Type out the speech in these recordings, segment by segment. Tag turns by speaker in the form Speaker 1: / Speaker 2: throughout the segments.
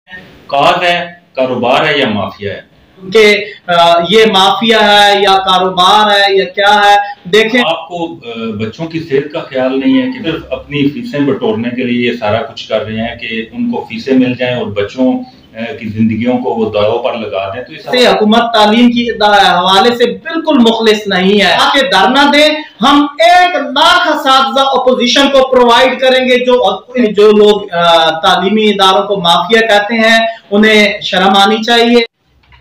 Speaker 1: काज है, कारोबार है या माफिया है?
Speaker 2: कि ये माफिया है या कारोबार है या क्या है। देखें,
Speaker 1: आपको बच्चों की सेहत का ख्याल नहीं है कि सिर्फ अपनी फीसें बटोरने के लिए ये सारा कुछ कर रहे हैं कि उनको फीसें मिल जाएं और बच्चों की जिंदगियों को वो दांव पर लगा दें। तो इस
Speaker 2: हुकूमत तालीम की हवाले से बिल्कुल मुखलिस नहीं है। आके धरना दे, हम 1 लाख असातिज़ा अपोजिशन को प्रोवाइड करेंगे। जो लोग तालीमी इदारों को माफिया कहते हैं, उन्हें शर्म आनी चाहिए।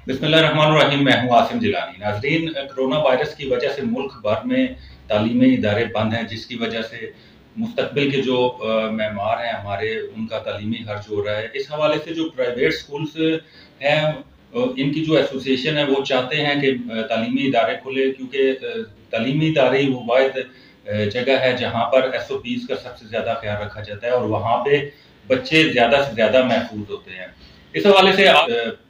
Speaker 1: बिस्मिल्लाहिर्रहमानिर्रहीम, मैं हूँ आसिम जिलानी। नाज़रीन, कोरोना वायरस की वजह से मुल्क भर में तालीमी इदारे बंद हैं, जिसकी वजह से मुस्तकबिल के जो मेहमान हैं हमारे, उनका तालीमी खर्च हो रहा है। इस हवाले से जो प्राइवेट स्कूल्स हैं, इनकी जो एसोसिएशन है वो चाहते हैं कि तालीमी इदारे खुले, क्योंकि तालीमी इदारे ही वो वाहिद जगह है जहाँ पर SOPs का सबसे ज़्यादा ख्याल रखा जाता है और वहाँ पे बच्चे ज़्यादा से ज़्यादा महफूज होते हैं। इस हवाले से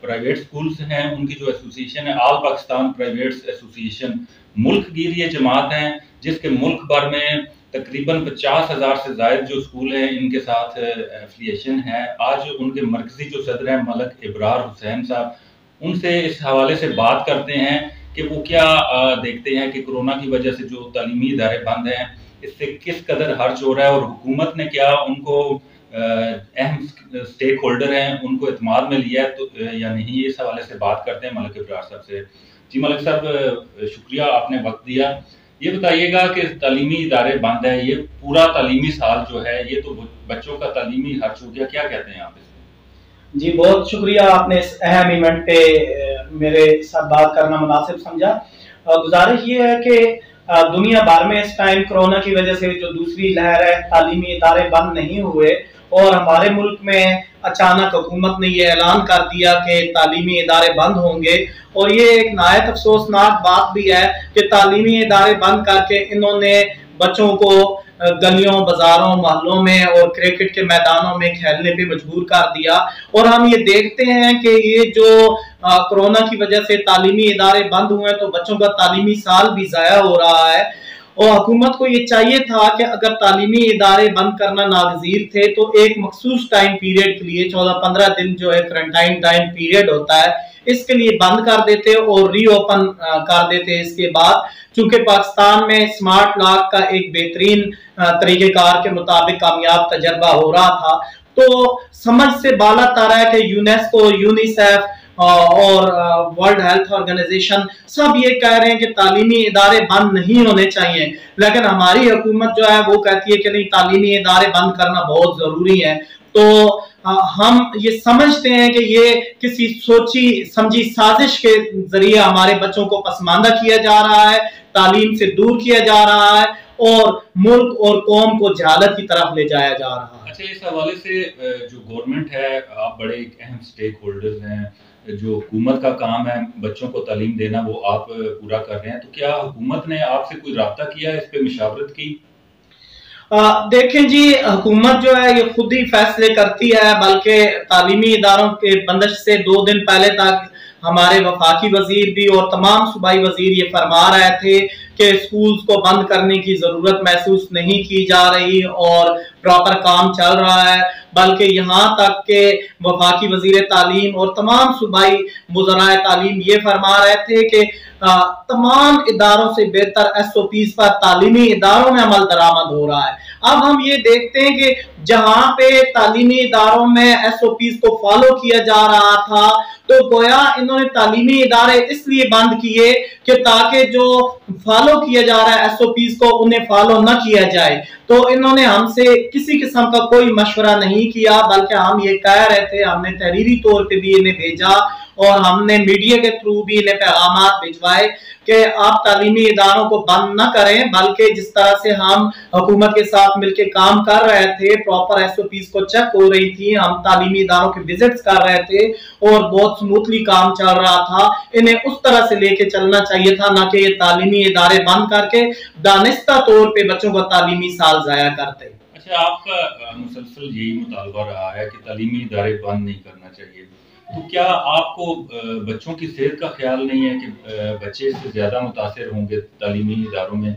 Speaker 1: प्राइवेट स्कूल्स हैं, उनकी जो एसोसिएशन है, ऑल पाकिस्तान प्राइवेट एसोसिएशन, मुल्क गिर ये जमात हैं जिसके मुल्क भर में तकरीबन 50,000 से ज़ायद जो स्कूल हैं, इनके साथ एफिलिएशन है। आज उनके मरकजी जो सदर हैं मलक इब्रार हुसैन साहब, उनसे इस हवाले से बात करते हैं कि वो क्या देखते हैं कि कोरोना की वजह से जो तालीमी इदारे बंद हैं, इससे किस कदर खर्च हो रहा है और हुकूमत ने क्या उनको अहम स्टेक होल्डर हैं, उनको एतमाद में लिया है तो या नहीं। इस हवाले से बात करते हैं मलक इब्रार साहब से। जी मलक साहब, शुक्रिया आपने वक्त दिया। ये बताइएगा कि तालीमी इदारे बंद है, ये पूरा तालीमी साल जो है ये तो बच्चों का तालीमी खर्च हो गया, क्या कहते हैं आप इसमें?
Speaker 2: जी बहुत शुक्रिया, आपने इस अहम इवेंट पे मेरे साथ बात करना मुनासिब समझा। गुजारिश ये है कि दुनिया भर में इस टाइम कोरोना की वजह से जो दूसरी लहर है, तालीमी इदारे बंद नहीं हुए और हमारे मुल्क में अचानक हुकूमत ने ये ऐलान कर दिया कि तालीमी इदारे बंद होंगे। और ये एक नहायत अफसोसनाक बात भी है कि तालीमी इदारे बंद करके इन्होंने बच्चों को गलियों, बाजारों, मोहल्लों में और क्रिकेट के मैदानों में खेलने पे मजबूर कर दिया। और हम ये देखते हैं कि ये जो कोरोना की वजह से तालीमी इदारे बंद हुए हैं, तो बच्चों का तालीमी साल भी ज़ाया हो रहा है। और हुकूमत को ये चाहिए था कि अगर तालीमी इदारे बंद करना नागजीर थे तो एक मखसूस टाइम पीरियड के लिए 14-15 दिन जो है क्वारंटाइन टाइम पीरियड होता है, इसके लिए बंद कर देते और रीओपन कर देते। इसके बाद चूंकि पाकिस्तान में स्मार्ट लॉक का एक बेहतरीन तरीकेकार के मुताबिक कामयाब तजर्बा हो रहा था, तो समझ से बाला तारा है कि यूनेस्को, यूनिसेफ और वर्ल्ड हेल्थ ऑर्गेनाइजेशन सब ये कह रहे हैं कि तालीमी इदारे बंद नहीं होने चाहिए, लेकिन हमारी हुकूमत जो है वो कहती है कि नहीं, तालीमी इदारे बंद करना बहुत जरूरी है। तो हम ये समझते हैं कि ये किसी सोची समझी साजिश के जरिए हमारे बच्चों को पसमानदा किया जा रहा है, तालीम से दूर किया जा रहा है और मुल्क और कौम को जहालत की तरफ ले जाया जा रहा है।
Speaker 1: अच्छा, इस हवाले से जो गवर्नमेंट है, आप बड़े अहम स्टेक होल्डर्स हैं, जो हुकूमत का काम है बच्चों को तालीम देना, वो आप पूरा कर रहे हैं, तो क्या हुकूमत ने आपसे कोई राब्ता किया, इस पे मशावरत की?
Speaker 2: देखें जी, हुकूमत जो है ये खुद ही फैसले करती है, बल्कि तालीमी इदारों के बंदिश से 2 दिन पहले तक हमारे वफाकी वजीर भी और तमाम सूबाई वजीर ये फरमा रहे थे कि स्कूल्स को बंद करने की जरूरत महसूस नहीं की जा रही और प्रॉपर काम चल रहा है। बल्कि यहाँ तक के वफाकी वजीर तालीम और तमाम सूबाई मुज़राए तालीम ये फरमा रहे थे कि तमाम इदारों से बेहतर SOPs पर तालीमी इदारों में अमल दरामद हो रहा है। अब हम ये देखते हैं कि जहाँ पे तालीमी इदारों में SOPs को फॉलो किया जा रहा था, तो गोया इन्होंने तालीमी इदारे इसलिए बंद किए कि ताकि जो फॉलो किया जा रहा है SOPs को, उन्हें फॉलो न किया जाए। तो इन्होंने हमसे किसी किस्म का कोई मशवरा नहीं किया, बल्कि हम ये कह रहे थे, हमने तहरीरी तौर पे भी इन्हें भेजा और हमने मीडिया के थ्रू भी इन्हें पैगाम भिजवाए कि आप तालीमी इदारों को बंद न करें, बल्कि जिस तरह से हम हुकूमत के साथ मिलकर काम कर रहे थे, प्रॉपर SOPs को चेक हो रही थी, हम तालीमी इदारों के विजिट्स कर रहे थे और बहुत स्मूथली काम चल रहा था, इन्हें उस तरह से लेके चलना चाहिए था, ना कि ये तालीमी इदारे बंद करके दानिस्ता तौर पे बच्चों का तालीमी साल जाया करते।
Speaker 1: अच्छा, आपका मुसलसल यही मुतालबा रहा है कि तालीमी इदारे बंद नहीं करना चाहिए, तो क्या आपको बच्चों की सेहत का ख्याल नहीं है कि बच्चे इससे ज्यादा मुतासिर होंगे तालीमी इदारों में?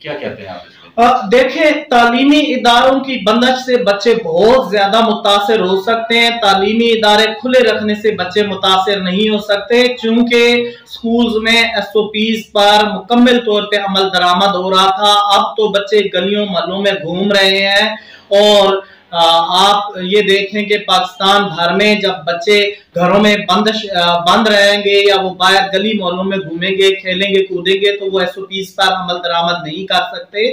Speaker 1: क्या कहते हैं आप इसमें?
Speaker 2: देखें, तालीमी इदारों की बंदिश से बच्चे बहुत ज्यादा मुतासिर हो सकते हैं। तालीमी इदारे खुले रखने से बच्चे मुतासिर नहीं हो सकते, क्योंकि स्कूल्स में SOPs पर मुकम्मल तौर पे अमल दरामद हो रहा था। अब तो बच्चे गलियों मोहल्लों में घूम रहे हैं और आप ये देखें कि पाकिस्तान भर में जब बच्चे घरों में बंद रहेंगे या वो बाहर गली मोहल्लों में घूमेंगे, खेलेंगे, कूदेंगे, तो वो SOPs पर अमल दरामद नहीं कर सकते।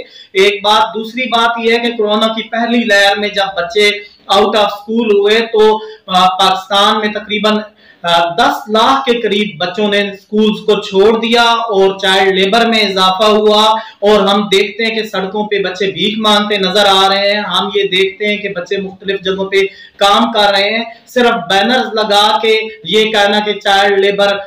Speaker 2: एक बात। दूसरी बात यह है कि कोरोना की पहली लहर में जब बच्चे आउट ऑफ स्कूल हुए तो पाकिस्तान में तकरीबन 10 लाख के करीब बच्चों ने स्कूल्स को छोड़ दिया और चाइल्ड लेबर में इजाफा हुआ। और हम देखते हैं कि सड़कों पे बच्चे भीख मांगते नजर आ रहे हैं। हम ये देखते हैं कि बच्चे मुख्तलिफ जगहों पे काम कर रहे हैं, सिर्फ बैनर्स लगा के ये कहना कि चाइल्ड लेबर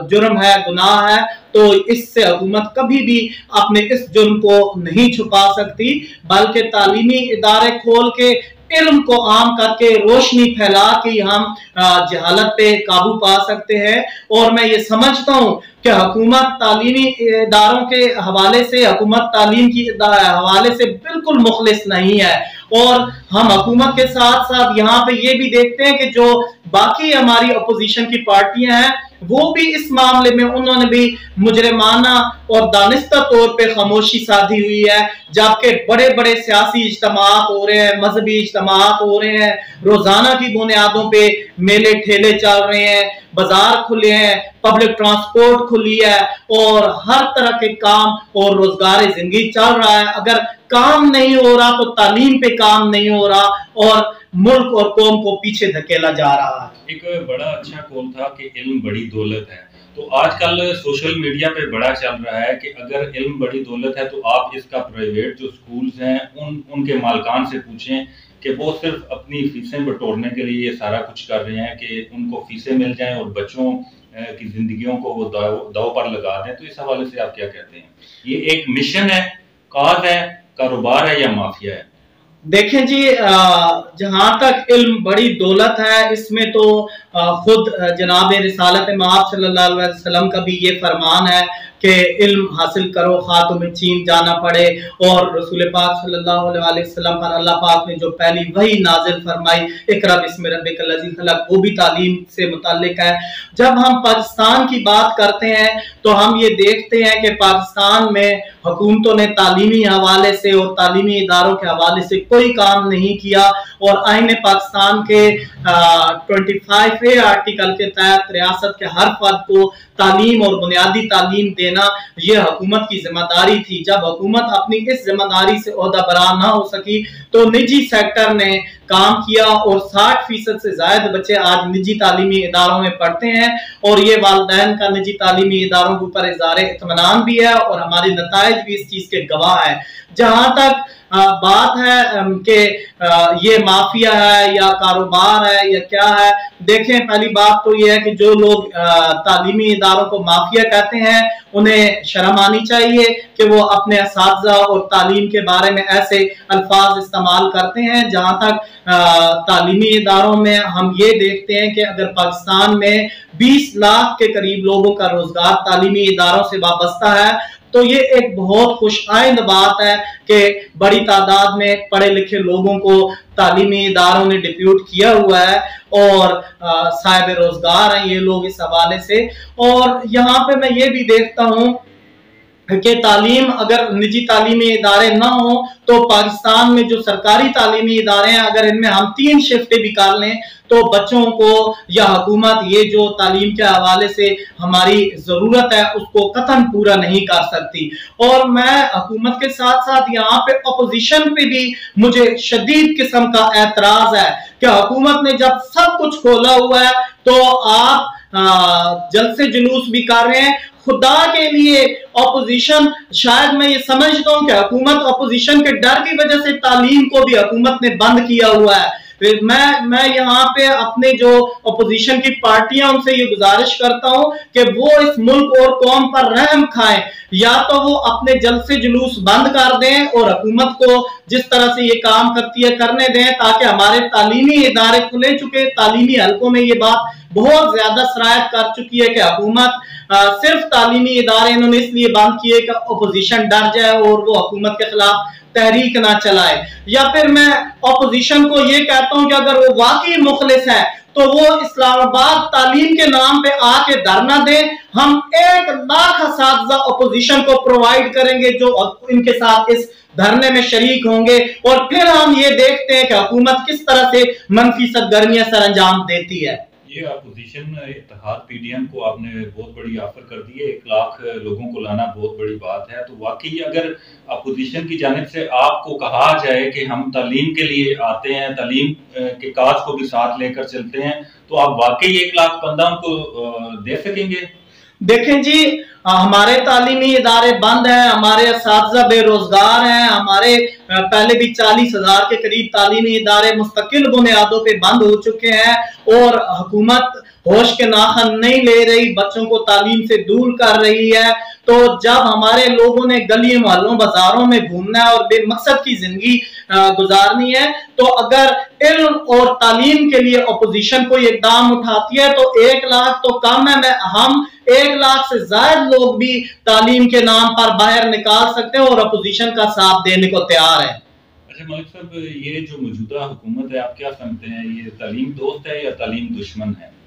Speaker 2: जुर्म है, गुनाह है। तो इससे हुकूमत कभी भी अपने इस जुर्म को नहीं छुपा सकती, बल्कि तालीमी इदारे खोल के इल्म को आम करके रोशनी फैला के हम जहालत पे काबू पा सकते हैं। और मैं ये समझता हूँ कि हुकूमत तालीमी इदारों के हवाले से, हुकूमत तालीम की हवाले से बिल्कुल मुखलिस नहीं है। और हम हुकूमत के साथ साथ यहाँ पे ये भी देखते हैं कि जो बाकी हमारी अपोजिशन की पार्टियां हैं वो भी इस मामले में उन्होंने भी मुजरिमाना और दानिस्ता तौर पे खामोशी साधी हुई है। जबकि बड़े बड़े सियासी इज्तिमात हो रहे हैं, मजहबी इज्तिमात हो रहे हैं, रोजाना की बुनियादों पे मेले ठेले चल रहे हैं, बाजार खुले हैं, पब्लिक ट्रांसपोर्ट खुली है और हर तरह के काम और रोजगार जिंदगी चल रहा है। अगर काम नहीं हो रहा तो तालीम पे काम नहीं हो रहा और मुल्क और कौम को पीछे धकेला जा रहा है।
Speaker 1: एक बड़ा अच्छा कौल था कि इल्म बड़ी दौलत है। तो आजकल सोशल मीडिया पे बड़ा चल रहा है कि अगर इल्म बड़ी दौलत है तो आप इसका प्राइवेट जो स्कूल्स हैं उनके मालकान से पूछें कि वो सिर्फ अपनी फीसें बटोरने के लिए ये सारा कुछ कर रहे हैं कि उनको फीसें मिल जाएं और बच्चों की जिंदगियों को वो दाव पर लगा दें। तो इस हवाले से आप क्या कहते हैं? ये एक मिशन है, काज है, कारोबार है या माफिया है?
Speaker 2: देखें जी, जहां तक इल्म बड़ी दौलत है, इसमें तो खुद जनाब रिसालत मआब सल्लल्लाहु अलैहि वसल्लम का भी ये फरमान है कि इल्म हासिल करो खा तुम्हें चीन जाना पड़े। और रसूल पाक सल्लल्लाहु अलैहि वसल्लम पर अल्लाह पाक ने जो पहली वही नाजिल फरमाई, इकरा बिस्मि रब्बिकल लज़ी खलक, वो भी तालीम से मुताल्लिक है। जब हम पाकिस्तान की बात करते हैं तो हम ये देखते हैं कि पाकिस्तान में हुकूमतों ने तालीमी हवाले से और तालीमी इदारों के हवाले से कोई काम नहीं किया। और आईन पाकिस्तान के 25A आर्टिकल के तहत रियासत के हर फर्द को तालीम और बुनियादी तालीम देना ये हुकूमत की जिम्मेदारी थी। जब हुकूमत अपनी इस जिम्मेदारी से ओहदा बरां ना हो सकी तो निजी सेक्टर ने काम किया और 60% से ज्यादा बच्चे आज निजी तालीमी इदारों में पढ़ते हैं। और ये वालिदैन का निजी तालीमी इदारों के ऊपर इज़हार इत्मीनान भी है और हमारे नताइज भी इस चीज के गवाह है। जहां तक बात है कि ये माफिया है या कारोबार है या क्या है, देखें, पहली बात तो ये है कि जो लोग तालीमी इदारों को माफिया कहते हैं उन्हें शर्म आनी चाहिए कि वो अपने असातिज़ा और तालीम के बारे में ऐसे अल्फाज इस्तेमाल करते हैं। जहां तक तालीमी इदारों में हम ये देखते हैं कि अगर पाकिस्तान में 20 लाख के करीब लोगों का रोजगार तालीमी इदारों से वाबस्ता है तो ये एक बहुत खुशआइंद बात है कि बड़ी तादाद में पढ़े लिखे लोगों को तालीमी इदारों ने डिप्यूट किया हुआ है और साहिब रोजगार हैं ये लोग इस हवाले से। और यहाँ पे मैं ये भी देखता हूँ कि तालीम, अगर निजी तालीमी इदारे ना हो तो पाकिस्तान में जो सरकारी तालीमी इदारे हैं, अगर इनमें हम 3 शिफ्टें भी कर लें तो बच्चों को या हुकूमत ये जो तालीम के हवाले से हमारी जरूरत है उसको कतन पूरा नहीं कर सकती। और मैं हुकूमत के साथ साथ यहाँ पे अपोजिशन पे भी मुझे शदीद किस्म का एतराज है कि हुकूमत ने जब सब कुछ खोला हुआ है तो आप जलसे जुलूस भी कर रहे हैं। खुदा के लिए अपोजिशन, शायद मैं ये समझता हूँ कि हुकूमत अपोजिशन के डर की वजह से तालीम को भी हुकूमत ने बंद किया हुआ है। मैं यहाँ पे अपने जो अपोजिशन की पार्टियां उनसे ये गुजारिश करता हूँ कि वो इस मुल्क और कौम पर रहम खाएं, या तो वो अपने जलसे जुलूस बंद कर दें और हुकूमत को जिस तरह से ये काम करती है करने दें, ताकि हमारे तालीमी इदारे खुले चुके तालीमी हलकों में ये बात बहुत ज्यादा सराहत कर चुकी है कि हुकूमत सिर्फ तालीमी इदारे इन्होंने इसलिए बंद किए कि अपोजिशन डर जाए और वो हुकूमत के खिलाफ तहरीक ना चलाए। या फिर मैं अपोजिशन को ये कहता हूं कि अगर वो वाकई मुखलिस है तो वो इस्लामाबाद तालीम के नाम पे आके धरना दे। हम 1 लाख असातिज़ा अपोजिशन को प्रोवाइड करेंगे जो इनके साथ इस धरने में शरीक होंगे, और फिर हम ये देखते हैं कि हुकूमत किस तरह से मनफी सरगर्मियां सर अंजाम देती है।
Speaker 1: ये अपोजिशन इत्तेहाद पीडीएम को आपने बहुत बड़ी ऑफर कर दी है, 1 लाख लोगों को लाना बहुत बड़ी बात है। तो वाकई अगर अपोजिशन की जानिब से आपको कहा जाए कि हम तालीम के लिए आते हैं, तालीम के काज को भी साथ लेकर चलते हैं, तो आप वाकई 1 लाख बंदा उनको दे सकेंगे?
Speaker 2: देखें जी, हमारे तालीमी इदारे बंद हैं, हमारे असातिज़ा बेरोजगार हैं, हमारे पहले भी 40,000 के करीब तालीमी इदारे मुस्तकिल बुनियादों पे बंद हो चुके हैं, और हुकूमत होश के नाखन नहीं ले रही, बच्चों को तालीम से दूर कर रही है। तो जब हमारे लोगों ने गली मोहल्लों बाजारों में घूमना है और बेमकसद की जिंदगी गुजारनी है, तो अगर इल्म और तालीम के लिए अपोजिशन कोई इकदाम उठाती है तो 1 लाख तो कम है, हम 1 लाख से ज्यादा लोग भी तालीम के नाम पर बाहर निकाल सकते हैं और अपोजिशन का साथ देने को तैयार है।
Speaker 1: अच्छा मलिक साहब, ये जो मौजूदा हुकूमत है, आप क्या समझते हैं, ये तालीम दोस्त है या तालीम दुश्मन है?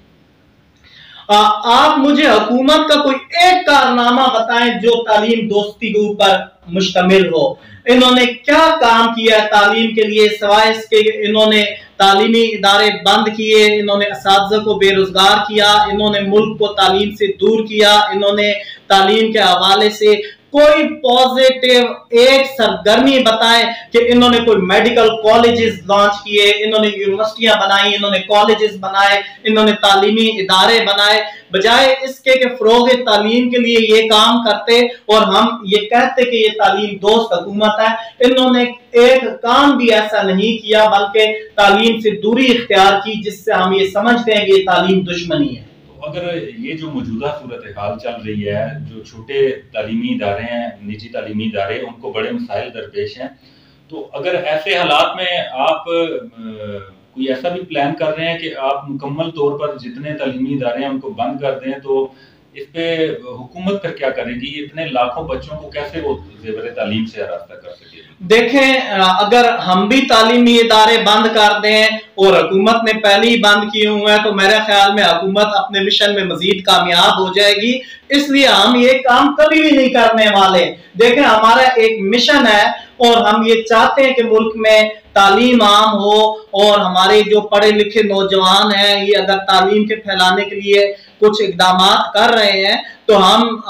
Speaker 2: आप मुझे हुकूमत का कोई एक कारनामा बताएं जो तालीम दोस्ती के ऊपर मुश्तमिल हो। इन्होंने क्या काम किया तालीम के लिए, सिवाय इसके इन्होंने तालीमी इदारे बंद किए, इन्होंने असातिज़ा को बेरोजगार किया, इन्होंने मुल्क को तालीम से दूर किया, इन्होंने तालीम के हवाले से कोई पॉजिटिव एक सरगर्मी बताएं कि इन्होंने कोई मेडिकल कॉलेजेस लॉन्च किए, इन्होंने यूनिवर्सिटियां बनाई, इन्होंने कॉलेजेस बनाए, इन्होंने तालीमी इदारे बनाए। बजाय इसके कि फरोग तालीम के लिए ये काम करते और हम ये कहते कि ये तालीम दोस्त हुकूमत है, इन्होंने एक काम भी ऐसा नहीं किया बल्कि तालीम से दूरी इख्तियार की, जिससे हम ये समझते हैं कि ये तालीम दुश्मनी है।
Speaker 1: अगर ये जो मौजूदा सूरत हाल चल रही है, जो छोटे तालीमी इदारे हैं, निजी तालीमी इदारे, उनको बड़े मसाइल दरपेश हैं, तो अगर ऐसे हालात में आप कोई ऐसा भी प्लान कर रहे हैं कि आप मुकम्मल तौर पर जितने तालीमी इदारे हैं उनको बंद कर दें, तो इस पे हुकूमत फिर क्या करेगी? इतने लाखों बच्चों को कैसे वो ज़ेवर तालीम से आरास्ता कर सकेगी?
Speaker 2: देखें, अगर हम भी तालीमी इदारे बंद कर दें और हुकूमत ने पहले ही बंद किए हुए हैं, तो मेरे ख्याल में हुकूमत अपने मिशन में मजीद कामयाब हो जाएगी। इसलिए हम ये काम कभी भी नहीं करने वाले। देखें, हमारा एक मिशन है और हम ये चाहते हैं कि मुल्क में तालीम आम हो, और हमारे जो पढ़े लिखे नौजवान हैं ये अगर तालीम के फैलाने के लिए कुछ इकदाम कर रहे हैं तो हम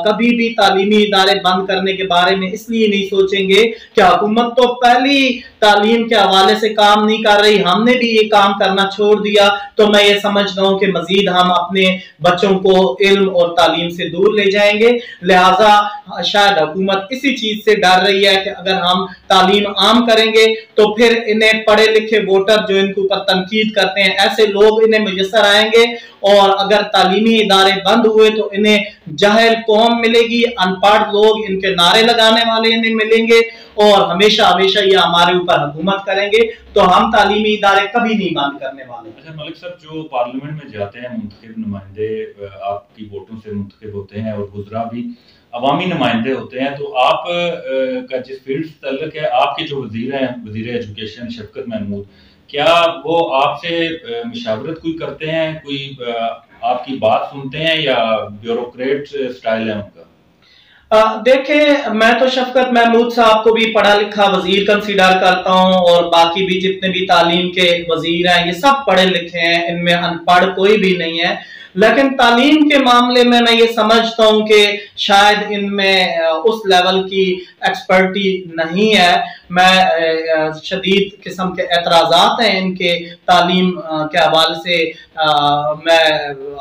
Speaker 2: कभी भी तालीमी इदारे बंद करने के बारे में इसलिए नहीं सोचेंगे कि हुकूमत तो पहली तालीम के हवाले से काम नहीं कर रही, हमने भी ये काम करना छोड़ दिया, तो मैं ये समझता हूँ कि मजीद हम अपने बच्चों को इल्म और तालीम से दूर ले जाएंगे। लिहाजा शायद हुकूमत इसी चीज से डर रही है कि अगर हम तालीम आम करेंगे तो फिर इन्हें पढ़े लिखे वोटर जो इनके ऊपर तनकीद करते हैं, ऐसे लोग इन्हें मुयस्सर आएंगे, और अगर तालीमी इदारे बंद हुए तो इन्हें जाहिल कौम मिलेगी, अनपढ़ लोग, इनके नारे लगाने वाले इन्हें मिलेंगे, और हमेशा हमेशा ये हमारे ऊपर हुकूमत करेंगे। तो हम तालीमी इदारे कभी नहीं बंद करने वाले।
Speaker 1: अच्छा मलिक साहब, जो पार्लियामेंट में जाते हैं मुंतखब नुमाइंदे, आपकी वोटों से मुंतखब होते हैं, और गुजरा भी अवामी नुमाइंदे होते हैं, तो आप का जिस फील्ड से तल्लुक है, आपके जो वजीर हैं, वजीर एजुकेशन शफकत महमूद, क्या वो आपसे मशावरत कोई करते हैं, कोई आपकी बात सुनते हैं, या ब्यूरोक्रेट स्टाइल है उनका?
Speaker 2: देखें, मैं तो शफकत महमूद साहब को भी पढ़ा लिखा वजीर कंसीडर करता हूं, और बाकी भी जितने भी तालीम के वजीर हैं ये सब पढ़े लिखे हैं, इनमें अनपढ़ कोई भी नहीं है। लेकिन तालीम के मामले में मैं ये समझता हूं कि शायद इनमें उस लेवल की एक्सपर्टी नहीं है। मैं शदीद किस्म के एतराज़ात हैं इनके तालीम के हवाले से, मैं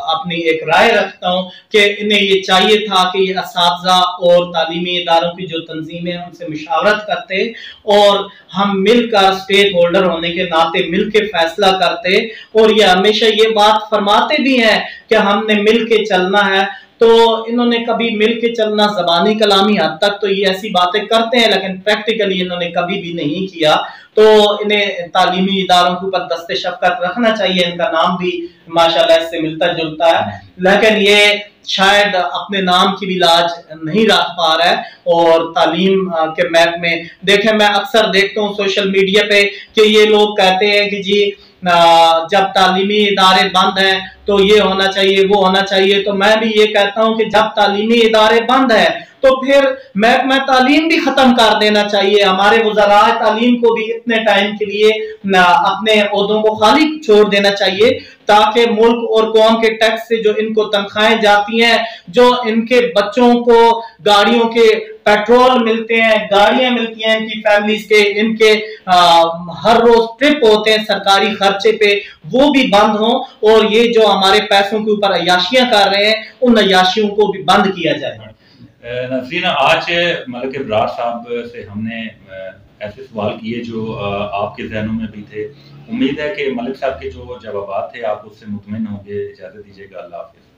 Speaker 2: अपनी एक राय रखता हूं कि इन्हें ये चाहिए था कि ये असातिज़ा और तालीमी इदारों की जो तंजीमें हैं उनसे मुशावरत करते, और हम मिलकर स्टेक होल्डर होने के नाते मिलकर फैसला करते, और ये हमेशा ये बात फरमाते भी हैं कि हमने मिल के चलना है। तो इन्होंने कभी मिल के चलना, जबानी कलामी हद तक तो ये ऐसी बातें करते हैं, लेकिन प्रैक्टिकली इन्होंने कभी भी नहीं किया। तो इन्हें तालीमी इदारों के ऊपर दस्ते शफकत रखना चाहिए, इनका नाम भी माशाल्लाह इससे मिलता जुलता है, लेकिन ये शायद अपने नाम की भी लाज नहीं रख पा रहा है। और तालीम के महकमे देखें, मैं अक्सर देखता हूँ सोशल मीडिया पे कि ये लोग कहते हैं कि जी जब तालीमी इदारे बंद हैं तो ये होना चाहिए, वो होना चाहिए। तो मैं भी ये कहता हूँ कि जब तालीमी इदारे बंद हैं तो फिर महकमा तालीम भी खत्म कर देना चाहिए। हमारे वज़राए तालीम को भी इतने टाइम के लिए अपने ओहदों को खाली छोड़ देना चाहिए, ताकि मुल्क और कौम के टैक्स से जो इनको तनख्वाहें जाती हैं, जो इनके बच्चों को गाड़ियों के पेट्रोल मिलते हैं, गाड़ियां मिलती हैं इनकी फैमिलीज के, इनके हर रोज ट्रिप होते हैं सरकारी खर्चे पे, वो भी बंद हो। और ये जो हमारे पैसों के ऊपर अयाशियां कर रहे हैं, उन अयाशियों को भी बंद किया जाए।
Speaker 1: नज़रीन, आज मलिक इब्रार साहब से हमने ऐसे सवाल किए जो आपके जहनों में भी थे। उम्मीद है कि मलिक साहब के जो जवाबात थे आप उससे मुतमिन होंगे। इजाज़त दीजिएगा, अल्लाह हाफ़िज़।